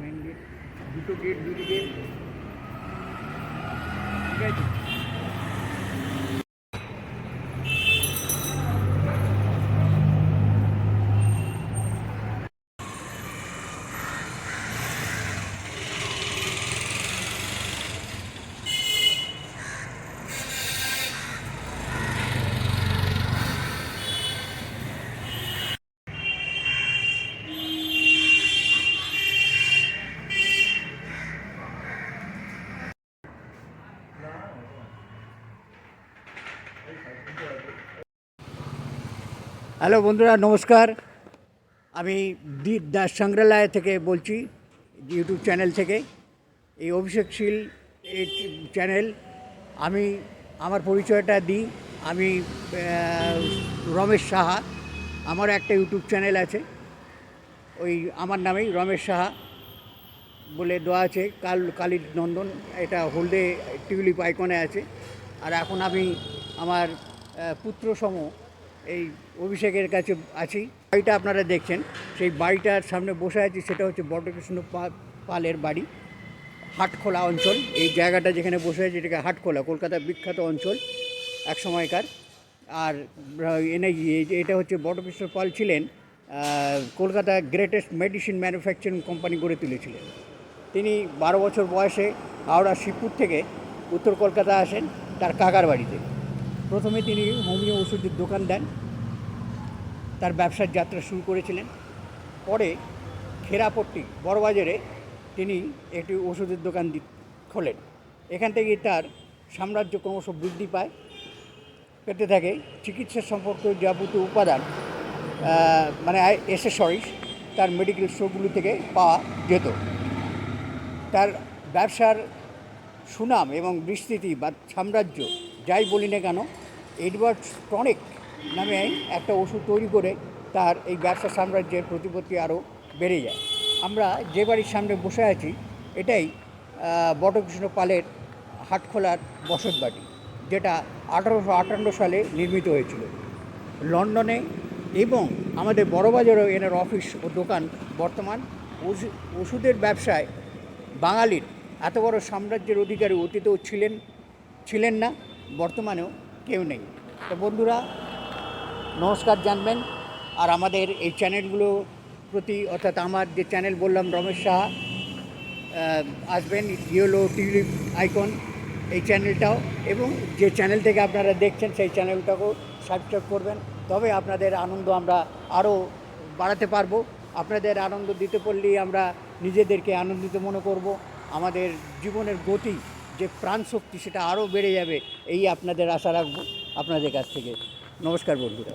Main gate, দুটো gate, দুদিকে, ঠিক আছে। হ্যালো বন্ধুরা, নমস্কার। আমি দাস সংগ্রহালয় থেকে বলছি, ইউটিউব চ্যানেল থেকে। এই অভিষেকশীল এই চ্যানেল, আমি আমার পরিচয়টা দিই। আমি রমেশ সাহা। আমার একটা ইউটিউব চ্যানেল আছে, ওই আমার নামেই রমেশ সাহা বলে দেওয়া আছে, কালীর নন্দন। এটা হলদে টিউলিপ আইকনে আছে। আর এখন আমি আমার পুত্রসম এই অভিষেকের কাছে আছি। বাড়িটা আপনারা দেখছেন, সেই বাড়িটার সামনে বসে আছি, সেটা হচ্ছে বট্ট কৃষ্ণ পালের বাড়ি, হাটখোলা অঞ্চল। এই জায়গাটা যেখানে বসে আছি এটাকে হাটখোলা, কলকাতার বিখ্যাত অঞ্চল এক সময়কার। আর এটা হচ্ছে বট্ট কৃষ্ণ পাল ছিলেন কলকাতার গ্রেটেস্ট মেডিসিন ম্যানুফ্যাকচারিং কোম্পানি গড়ে তুলেছিলেন। তিনি 12 বছর বয়সে হাওড়া শিবপুর থেকে উত্তর কলকাতা আসেন তার কাকার বাড়িতে। প্রথমে তিনি হোমিও ওষুধের দোকান দেন, তার ব্যবসার যাত্রা শুরু করেছিলেন। পরে খেরাপট্টি বড়বাজারে তিনি একটি ওষুধের দোকান খোলেন। এখান থেকেই তার সাম্রাজ্য ক্রমশ বৃদ্ধি পেতে থাকে। চিকিৎসা সম্পর্কে যাবতীয় উপাদান, মানে অ্যাসেসরিজ, তার মেডিকেল স্টোরগুলি থেকে পাওয়া যেত। তার ব্যবসার সুনাম এবং বিস্তৃতি বা সাম্রাজ্য যাই বলি না কেন, এডওয়ার্ড টনিক নামে একটা ওষুধ তৈরি করে তার এই ব্যবসা সাম্রাজ্যের প্রতিপত্তি আরও বেড়ে যায়। আমরা যে বাড়ির সামনে বসে আছি এটাই বট্ট কৃষ্ণ পালের হাটখোলার বসত বাড়ি, যেটা 1858 সালে নির্মিত হয়েছিল লন্ডনে। এবং আমাদের বড়বাজারেও এনার অফিস ও দোকান বর্তমান। ওষুধের ব্যবসায় বাঙালির এত বড় সাম্রাজ্যের অধিকারী অতীতেও ছিলেন না, বর্তমানেও কেউ নেই। তো বন্ধুরা, নমস্কার জানবেন। আর আমাদের এই চ্যানেলগুলো প্রতি, অর্থাৎ আমার যে চ্যানেল বললাম রমেশ সাহা, আসবেন, ইয়েলো টিউলিপ আইকন এই চ্যানেলটাও, এবং যে চ্যানেল থেকে আপনারা দেখছেন সেই চ্যানেলটাকেও সাবস্ক্রাইব করবেন। তবে আপনাদের আনন্দ আমরা আরও বাড়াতে পারবো। আপনাদের আনন্দ দিতে পারলেই আমরা নিজেদেরকে আনন্দিত মনে করব। আমাদের জীবনের গতি, যে প্রাণশক্তি, সেটা আরও বেড়ে যাবে, এই আপনাদের আশা রাখবো আপনাদের কাছ থেকে। নমস্কার বন্ধুরা।